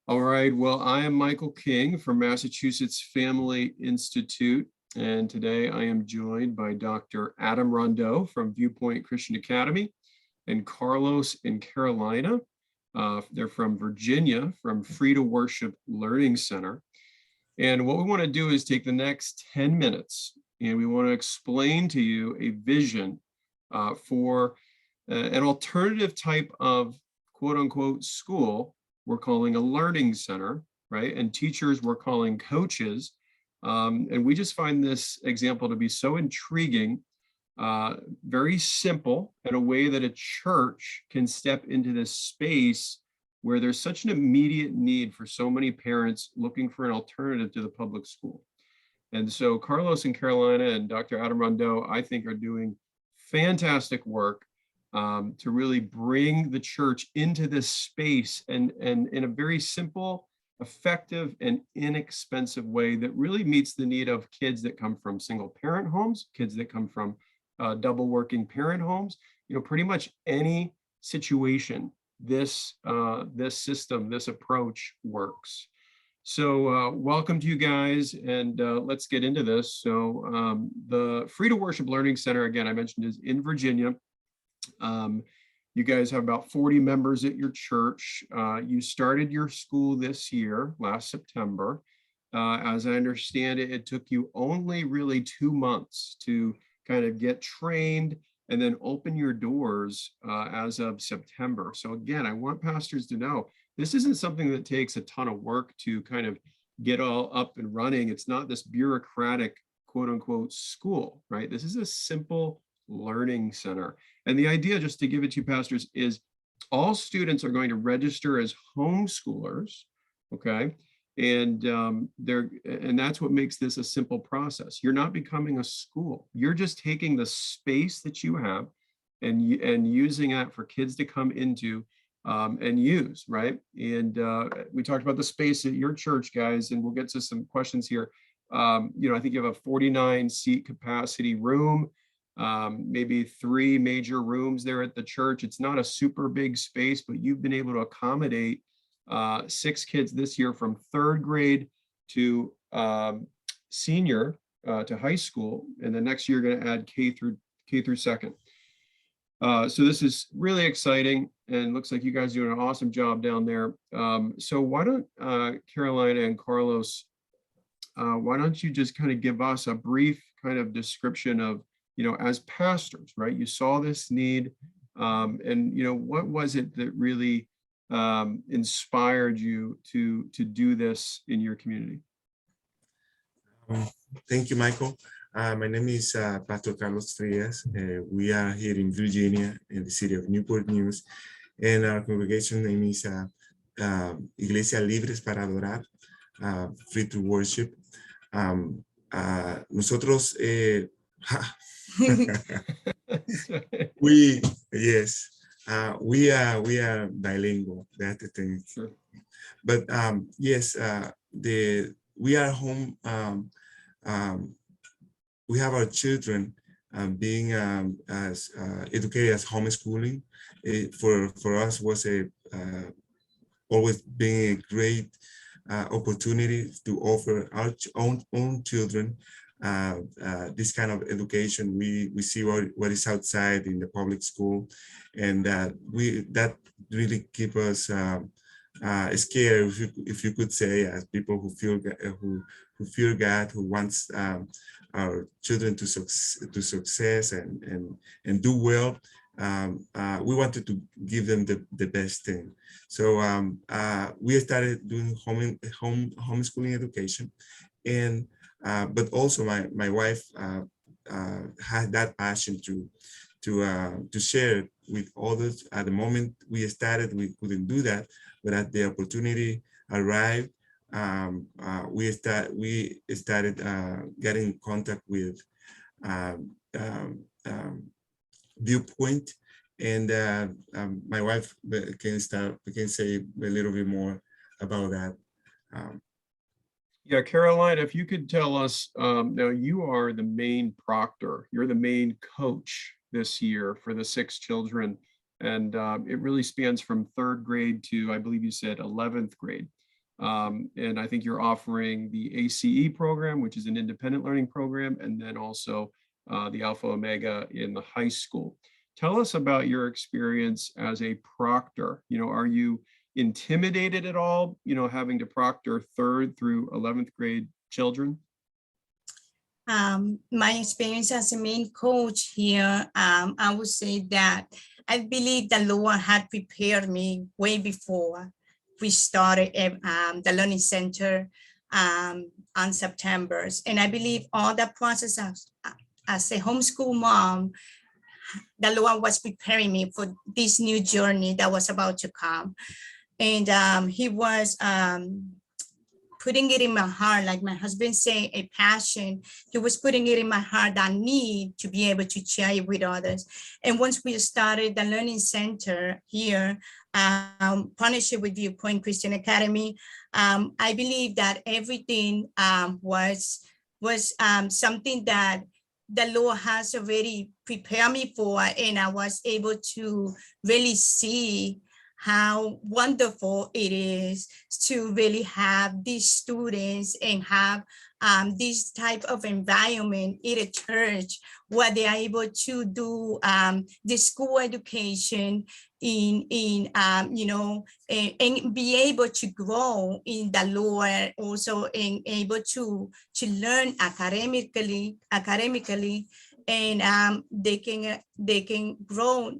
All right, well, I am Michael King from Massachusetts Family Institute, and today I am joined by Dr. Adam Rondeau from Viewpoint Christian Academy and Carlos and Carolina. They're from Virginia, from Free to Worship Learning Center. And what we want to do is take the next 10 minutes and we want to explain to you a vision for an alternative type of quote unquote school we're calling a learning center, right? And teachers we're calling coaches. And we just find this example to be so intriguing, very simple, in a way that a church can step into this space where there's such an immediate need for so many parents looking for an alternative to the public school. And so Carlos and Carolina and Dr. Adam Rondeau, I think, are doing fantastic work to really bring the church into this space and in a very simple, effective, and inexpensive way that really meets the need of kids that come from single parent homes, kids that come from double working parent homes, pretty much any situation, this system, this approach works. So welcome to you guys, and let's get into this. So the Free to Worship Learning Center, again, I mentioned, is in Virginia. You guys have about 40 members at your church. You started your school this year, last September. As I understand it, it took you only really 2 months to kind of get trained and then open your doors as of September. So again, I want pastors to know, this isn't something that takes a ton of work to kind of get all up and running. It's not this bureaucratic, quote unquote, school, right? This is a simple learning center. And the idea, just to give it to you pastors, is all students are going to register as homeschoolers, okay? And that's what makes this a simple process. You're not becoming a school. You're just taking the space that you have and using that for kids to come into and use, right? And we talked about the space at your church, guys, and we'll get to some questions here. I think you have a 49 seat capacity room. Maybe 3 major rooms there at the church. It's not a super big space, but you've been able to accommodate 6 kids this year from 3rd grade to senior to high school, and the next year you're going to add K through 2nd. So this is really exciting, and looks like you guys are doing an awesome job down there. So why don't Carolina and Carlos, why don't you just kind of give us a brief kind of description of, as pastors, right? You saw this need, and what was it that really inspired you to do this in your community? Thank you, Michael. My name is Pastor Carlos Frias. We are here in Virginia, in the city of Newport News, and our congregation name is Iglesia Libres para Adorar, Free to Worship. Nosotros we are bilingual. That's the thing. Sure. But yes, we are home. We have our children being as educated as homeschooling. For us was always being a great opportunity to offer our own children this kind of education. We see what is outside in the public school, and that really keep us scared, if you could say, as people who fear God, who wants our children to success and do well. We wanted to give them the best thing. So we started doing homeschooling education, and but also my wife had that passion to share it with others. At the moment we started, we couldn't do that, but as the opportunity arrived, we started getting in contact with Viewpoint, and my wife can say a little bit more about that. Yeah, Carolina, if you could tell us, now you are the main proctor, you're the main coach this year for the 6 children, and it really spans from 3rd grade to, I believe you said, 11th grade. And I think you're offering the ACE program, which is an independent learning program, and then also the Alpha Omega in the high school. Tell us about your experience as a proctor. Are you intimidated at all, having to proctor 3rd through 11th grade children? My experience as a main coach here, I would say that I believe the Lord had prepared me way before we started the Learning Center on September. And I believe all the process as a homeschool mom, the Lord was preparing me for this new journey that was about to come. And he was putting it in my heart, like my husband say, a passion. He was putting it in my heart, that need to be able to share it with others. And once we started the Learning Center here, partnership with Viewpoint Christian Academy, I believe that everything was something that the Lord has already prepared me for, and I was able to really see how wonderful it is to really have these students and have this type of environment in a church where they are able to do the school education and be able to grow in the Lord, also and able to learn academically, and they can grow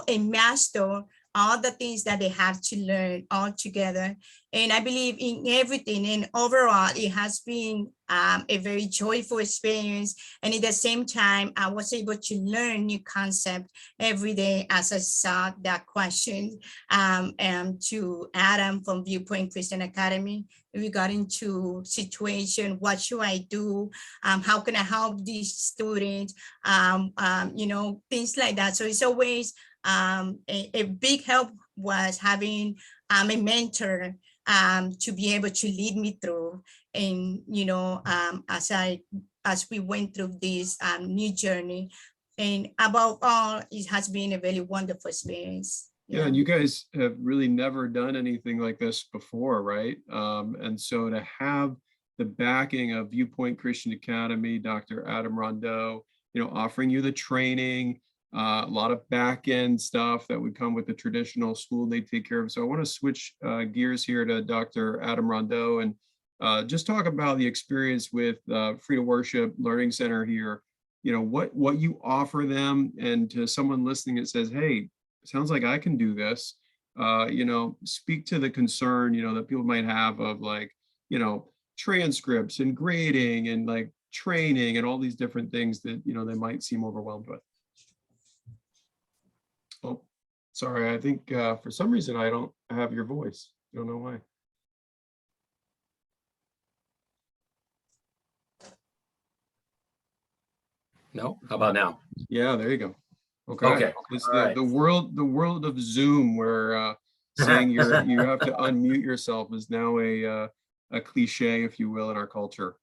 and master all the things that they have to learn all together. And I believe in everything, and overall it has been a very joyful experience. And at the same time, I was able to learn new concepts every day as I saw that question to Adam from Viewpoint Christian Academy regarding to situation, what should I do? How can I help these students? Things like that. So it's always a big help was having a mentor to be able to lead me through, and as we went through this new journey. And above all, it has been a very wonderful experience. Yeah, and you guys have really never done anything like this before, right? And so to have the backing of Viewpoint Christian Academy, Dr. Adam Rondeau, offering you the training, a lot of back end stuff that would come with the traditional school they take care of. So I want to switch gears here to Dr. Adam Rondeau and just talk about the experience with Free to Worship Learning Center here. What you offer them, and to someone listening that says, hey, sounds like I can do this. Speak to the concern, that people might have of transcripts and grading and training and all these different things that, they might seem overwhelmed with. Oh, sorry. I think for some reason I don't have your voice. I don't know why. No? How about now? Yeah, there you go. Okay. Okay. It's All the world of Zoom where saying you have to unmute yourself is now a cliche, if you will, in our culture.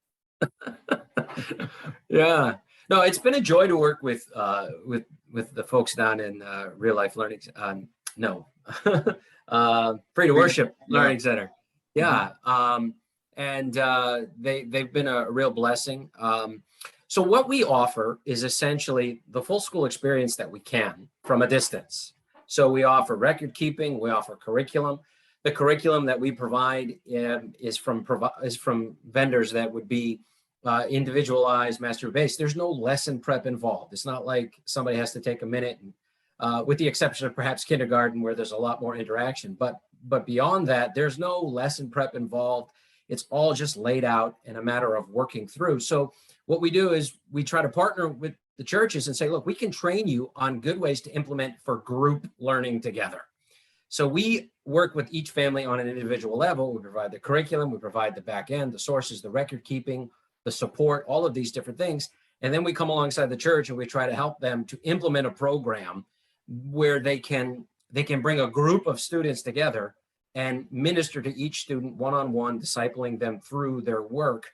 Yeah. No, it's been a joy to work with the folks down in Real Life Learning. Free to Worship Learning Center. Yeah. And they've been a real blessing. So what we offer is essentially the full school experience that we can from a distance. So we offer record keeping, we offer curriculum. The curriculum that we provide is from vendors that would be individualized, master-based. There's no lesson prep involved. It's not like somebody has to take a minute, and, with the exception of perhaps kindergarten, where there's a lot more interaction. But beyond that, there's no lesson prep involved. It's all just laid out in a matter of working through. So what we do is we try to partner with the churches and say, look, we can train you on good ways to implement for group learning together. So we work with each family on an individual level. We provide the curriculum, we provide the back end, the sources, the record keeping, the support, all of these different things. And then we come alongside the church and we try to help them to implement a program where they can bring a group of students together and minister to each student one-on-one, discipling them through their work,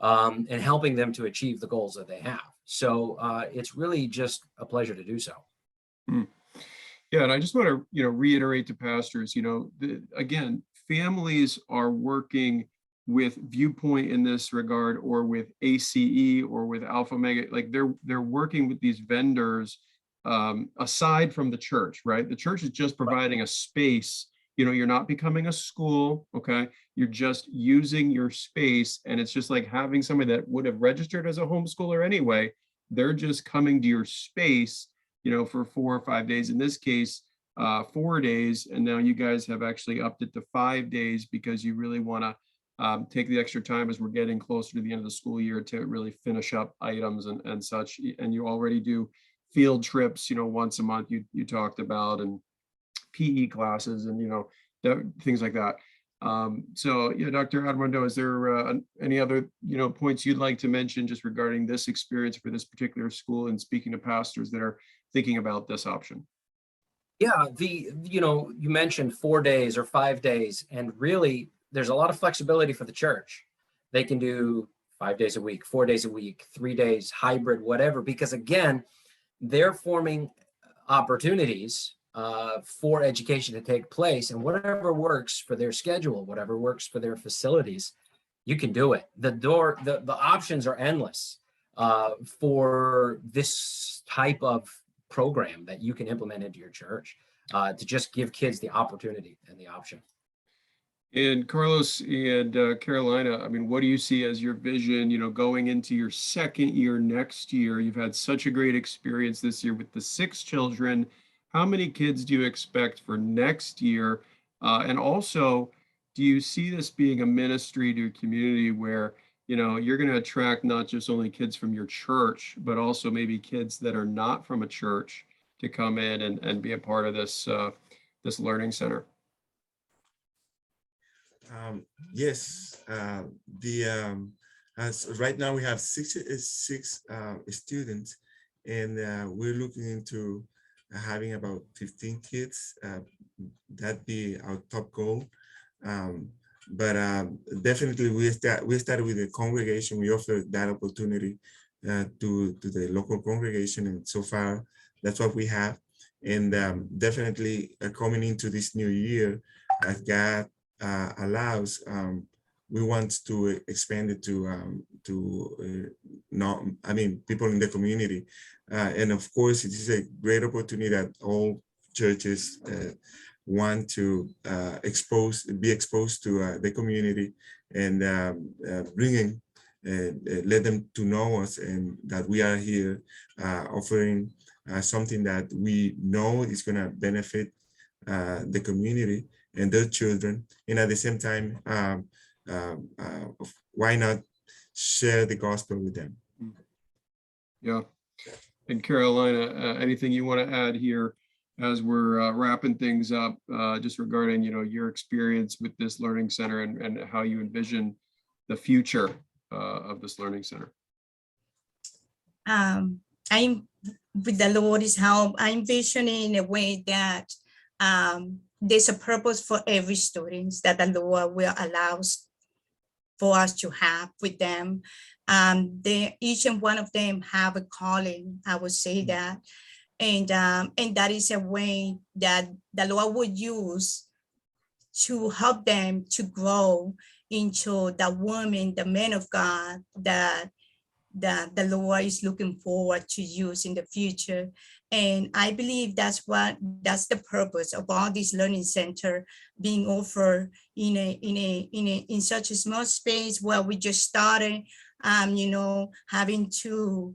and helping them to achieve the goals that they have. So it's really just a pleasure to do so. Yeah, and I just want to, reiterate to pastors, again, families are working with Viewpoint in this regard, or with ACE, or with Alpha Omega, like they're working with these vendors aside from the church, right? The church is just providing a space. You know, you're not becoming a school, okay? You're just using your space, and it's just like having somebody that would have registered as a homeschooler anyway. They're just coming to your space, you know, for 4 or 5 days. In this case, 4 days, and now you guys have actually upped it to 5 days because you really want to take the extra time as we're getting closer to the end of the school year to really finish up items and such. And you already do field trips, you know, once a month you talked about, and PE classes, and, you know, things like that. So yeah, Dr. Armando, is there any other, you know, points you'd like to mention just regarding this experience for this particular school, and speaking to pastors that are thinking about this option? Yeah, you know, you mentioned 4 days or 5 days, and really there's a lot of flexibility for the church. They can do 5 days a week, 4 days a week, 3 days, hybrid, whatever, because again, they're forming opportunities for education to take place, and whatever works for their schedule, whatever works for their facilities, you can do it. The options are endless for this type of program that you can implement into your church to just give kids the opportunity and the option. And Carlos and Carolina, I mean, what do you see as your vision, you know, going into your second year next year? You've had such a great experience this year with the 6 children. How many kids do you expect for next year? And also, do you see this being a ministry to a community where, you know, you're going to attract not just only kids from your church, but also maybe kids that are not from a church to come in and be a part of this this learning center? Yes, as right now we have six students, and we're looking into having about 15 kids. That'd be our top goal. But definitely we started with the congregation. We offer that opportunity to the local congregation, and so far that's what we have. And definitely coming into this new year, as God allows, we want to expand it to people in the community, and of course it is a great opportunity that all churches want to be exposed to the community, and bringing let them to know us, and that we are here offering something that we know is going to benefit the community and their children, and at the same time, why not share the gospel with them? Yeah. And Carolina, anything you want to add here as we're wrapping things up, just regarding, you know, your experience with this learning center, and how you envision the future of this learning center? I'm with the Lord's help. I'm envisioning a way that there's a purpose for every student that the Lord will allow for us to have with them. Each and one of them have a calling, I would say that. And that is a way that the Lord would use to help them to grow into the woman, the man of God that the Lord is looking forward to use in the future. And I believe that's the purpose of all this learning center being offered in such a small space where we just started, you know, having to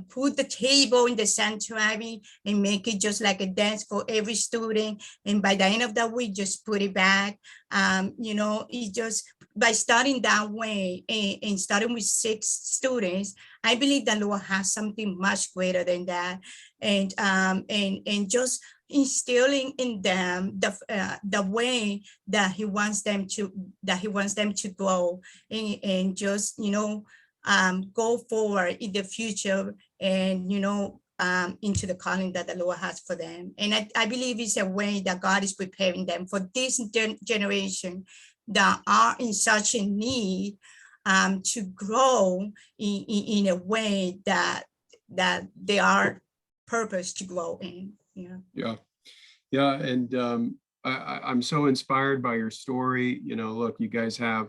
put the table in the sanctuary and make it just like a dance for every student. And by the end of that week, just put it back. You know, it just, by starting that way and starting with 6 students, I believe the Lord has something much greater than that. And just instilling in them the way that He wants them to grow, and just, you know, go forward in the future, and, you know, into the calling that the Lord has for them. And I believe it's a way that God is preparing them for this generation that are in such a need to grow in a way that they are purposed to grow in. Yeah. Yeah. Yeah. And I'm so inspired by your story. You know, look, you guys have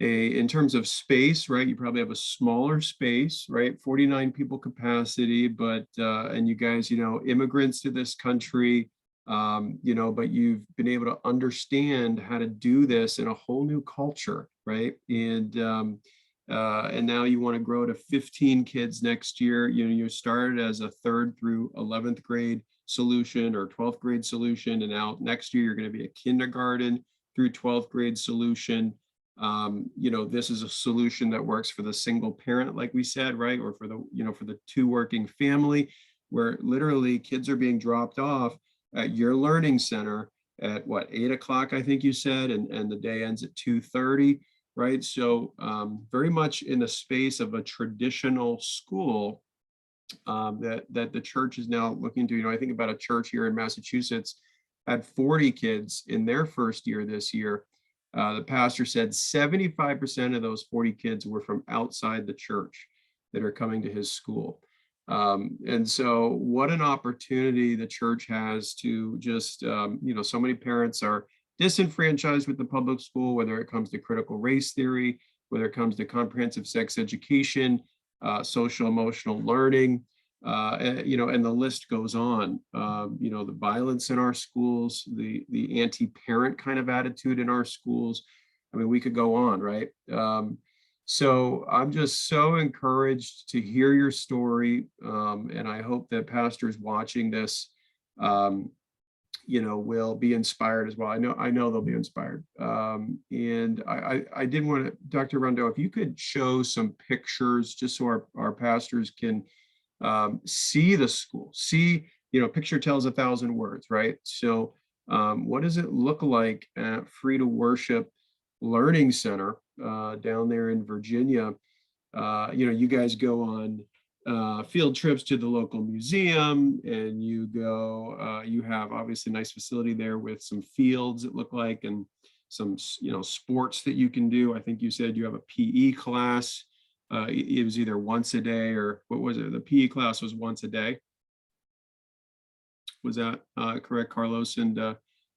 in terms of space, right? You probably have a smaller space, right? 49 people capacity, but, and you guys, you know, immigrants to this country, you know, but you've been able to understand how to do this in a whole new culture, right? And now you want to grow to 15 kids next year. You know, you started as a 3rd through 11th grade solution or 12th grade solution, and now next year you're going to be a kindergarten through 12th grade solution. You know, this is a solution that works for the single parent, like we said, right? Or for the, you know, for the 2 working family, where literally kids are being dropped off at your learning center at what, 8 o'clock, I think you said, and the day ends at 2:30, right? So very much in the space of a traditional school that the church is now looking to. You know, I think about a church here in Massachusetts had 40 kids in their first year this year. The pastor said 75% of those 40 kids were from outside the church that are coming to his school. And so what an opportunity the church has to just, you know, so many parents are disenfranchised with the public school, whether it comes to critical race theory, whether it comes to comprehensive sex education, social emotional learning, you know, and the list goes on. You know, the violence in our schools, the anti-parent kind of attitude in our schools. I mean, we could go on, right? So I'm just so encouraged to hear your story, and I hope that pastors watching this, you know, will be inspired as well. I know they'll be inspired. And I did want to, Dr. Rondo, if you could show some pictures just so our pastors can see the school, see, you know, picture tells 1,000 words, right? So what does it look like at Free to Worship Learning Center down there in Virginia? You know, you guys go on field trips to the local museum, and you go, you have obviously a nice facility there with some fields, it looked like, and some, you know, sports that you can do. I think you said you have a PE class. It was either once a day, or what was it? The PE class was once a day. Was that correct, Carlos and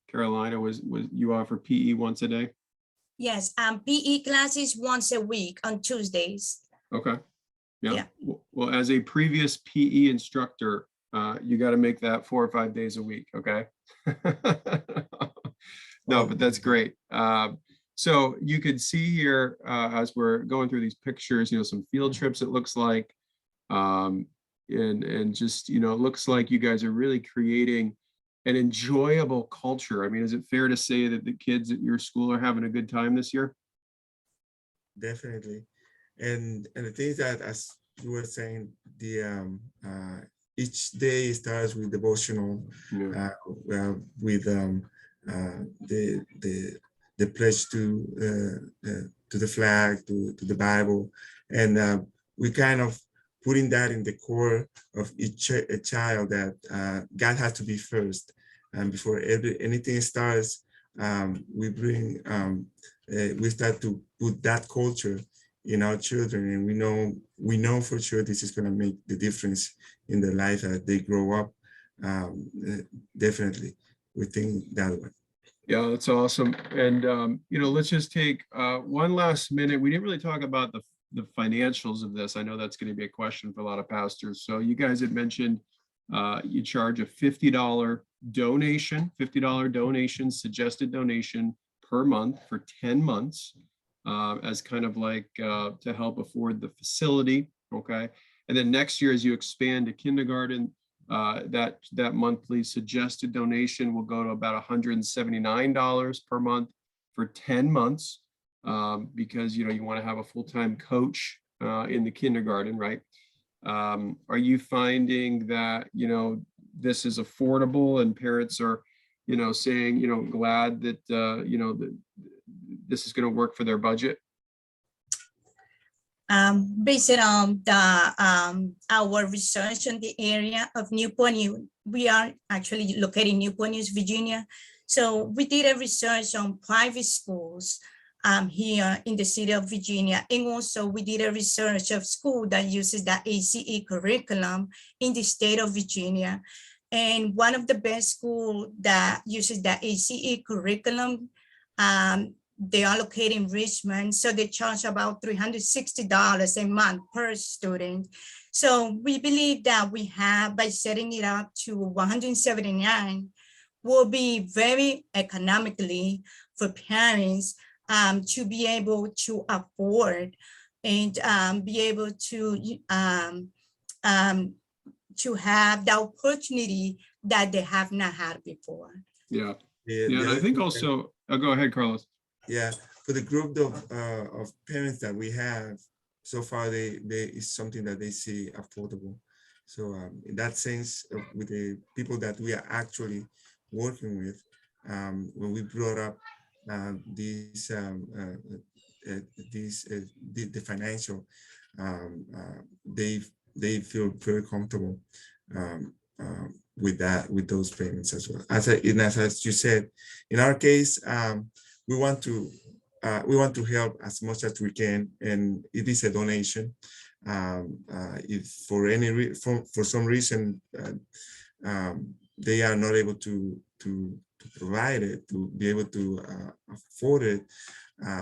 Carolina? Was you offer PE once a day? Yes, PE classes once a week on Tuesdays. Okay. Yeah. Yeah. Well, as a previous PE instructor, you got to make that 4 or 5 days a week. Okay. No, but that's great. So you could see here as we're going through these pictures, you know, some field trips, it looks like, and just, you know, it looks like you guys are really creating an enjoyable culture. I mean, is it fair to say that the kids at your school are having a good time this year? Definitely. And the thing is that, as you were saying, the each day starts with devotional, Yeah. with the pledge to the flag, to the Bible, and we kind of putting that in the core of each a child, that God has to be first, and before anything starts, we start to put that culture in our children, and we know for sure this is going to make the difference in their life as they grow up. Definitely, we think that way. Yeah, that's awesome. And you know, let's just take one last minute. We didn't really talk about the financials of this. I know that's going to be a question for a lot of pastors. So you guys had mentioned you charge a $50 donation, suggested donation per month for 10 months. As kind of like to help afford the facility, okay? And then next year, as you expand to kindergarten, that monthly suggested donation will go to about $179 per month for 10 months, because, you know, you want to have a full-time coach in the kindergarten, right? Are you finding that, you know, this is affordable and parents are, you know, saying, you know, glad that, you know, that this is going to work for their budget? Based on our research in the area of Newport News, we are actually located in Newport News, Virginia. So we did a research on private schools here in the city of Virginia. And also we did a research of school that uses the ACE curriculum in the state of Virginia. And one of the best school that uses the ACE curriculum, they are located in Richmond. So they charge about $360 a month per student. So we believe that we have, by setting it up to 179, will be very economically for parents to be able to afford and be able to have the opportunity that they have not had before. Yeah. Yeah, Yeah. the And I other think thing also, oh, go ahead, Carlos. yeah, for the group of parents that we have, so far they is something that they see affordable. So in that sense, with the people that we are actually working with, when we brought up these the financial, they feel very comfortable with that, with those payments as well. As you said, in our case, we want to help as much as we can, and it is a donation. If for some reason they are not able to provide it, to be able to afford it,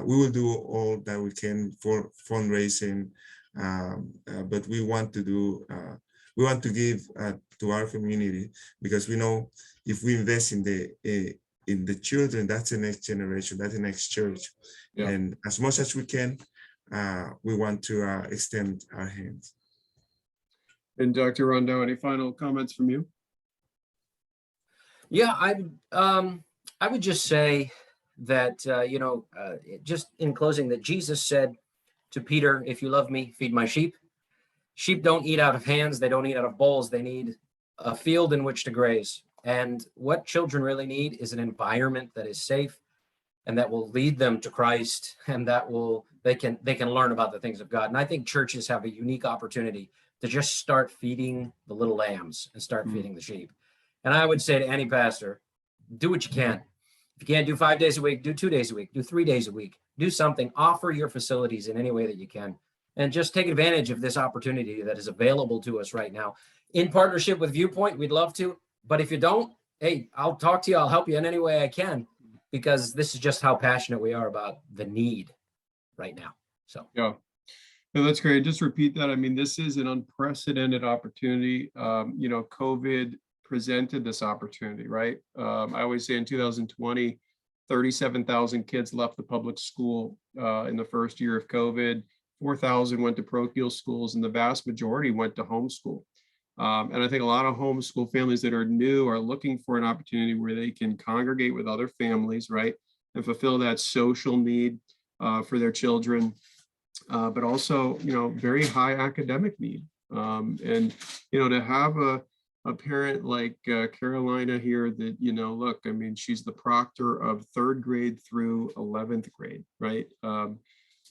we will do all that we can for fundraising. But we want to give to our community, because we know if we invest in the children, that's the next generation, that's the next church. Yeah. And as much as we can, we want to extend our hands. And Dr. Rondeau, any final comments from you? Yeah, I would just say that, just in closing, that Jesus said to Peter, "If you love me, feed my sheep." Sheep don't eat out of hands. They don't eat out of bowls. They need a field in which to graze. And what children really need is an environment that is safe and that will lead them to Christ, and that they can learn about the things of God. And I think churches have a unique opportunity to just start feeding the little lambs and start feeding the sheep. And I would say to any pastor, do what you can. If you can't do 5 days a week, do 2 days a week, do 3 days a week, do something, offer your facilities in any way that you can, and just take advantage of this opportunity that is available to us right now. In partnership with Viewpoint, we'd love to, but if you don't, hey, I'll talk to you. I'll help you in any way I can, because this is just how passionate we are about the need right now. So yeah, no, that's great. Just repeat that. I mean, this is an unprecedented opportunity. COVID presented this opportunity, right? I always say in 2020, 37,000 kids left the public school in the first year of COVID. 4,000 went to parochial schools, and the vast majority went to homeschool. And I think a lot of homeschool families that are new are looking for an opportunity where they can congregate with other families, right, and fulfill that social need for their children, but also, very high academic need. And, to have a parent like Carolina here that, look, I mean, she's the proctor of 3rd grade through 11th grade, right?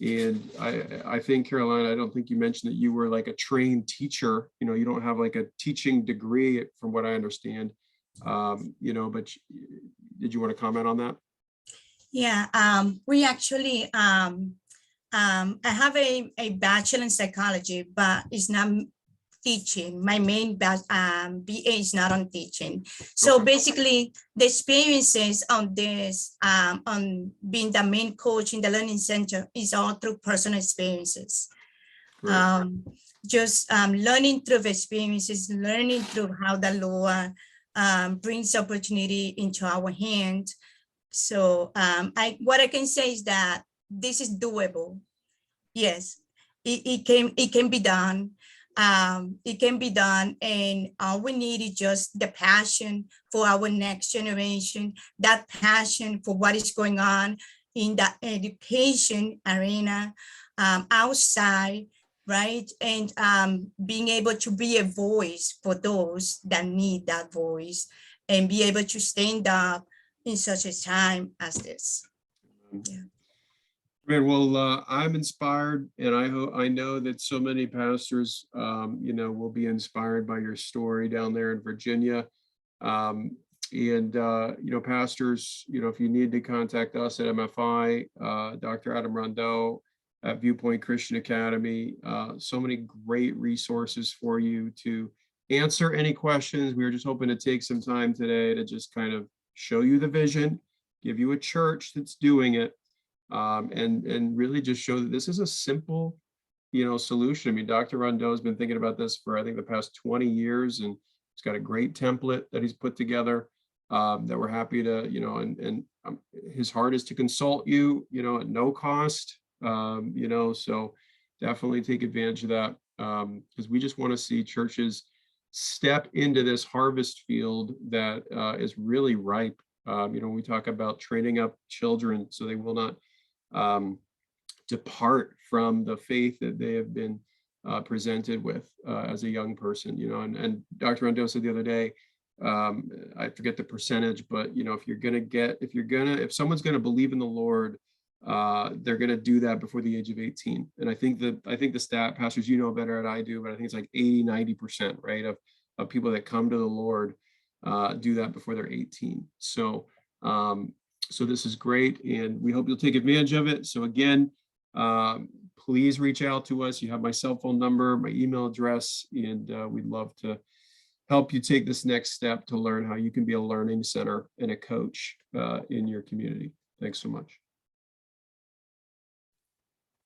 And I think, Carolina, I don't think you mentioned that you were like a trained teacher. You don't have like a teaching degree from what I understand, but did you want to comment on that? Yeah, we actually, I have a bachelor in psychology, but it's not teaching. My main BA is not on teaching. So Okay. basically, the experiences on this, on being the main coach in the Learning Center, is all through personal experiences. Great. Just learning through experiences, learning through how the Lord brings opportunity into our hands. So what I can say is that this is doable. Yes, it can be done. It can be done, and all we need is just the passion for our next generation, that passion for what is going on in the education arena, outside, right? And being able to be a voice for those that need that voice, and be able to stand up in such a time as this. Yeah. Great. Well, I'm inspired, and I know that so many pastors, will be inspired by your story down there in Virginia. Pastors, if you need to contact us at MFI, Dr. Adam Rondeau at Viewpoint Christian Academy, so many great resources for you to answer any questions. We were just hoping to take some time today to just kind of show you the vision, give you a church that's doing it, and really just show that this is a simple, solution. I mean, Dr. Rondeau has been thinking about this for, I think, the past 20 years, and he's got a great template that he's put together, that we're happy to, and his heart is to consult you, at no cost, so definitely take advantage of that, because we just want to see churches step into this harvest field that is really ripe. We talk about training up children so they will not depart from the faith that they have been presented with as a young person, and Dr. Rondeau said the other day, I forget the percentage, but if someone's going to believe in the Lord, they're going to do that before the age of 18. And I think the stat, pastors, better than I do, but I think it's like 80-90%, right, of people that come to the Lord do that before they're 18. So this is great, and we hope you'll take advantage of it. So again, please reach out to us. You have my cell phone number, my email address, and we'd love to help you take this next step to learn how you can be a learning center and a coach in your community. Thanks so much.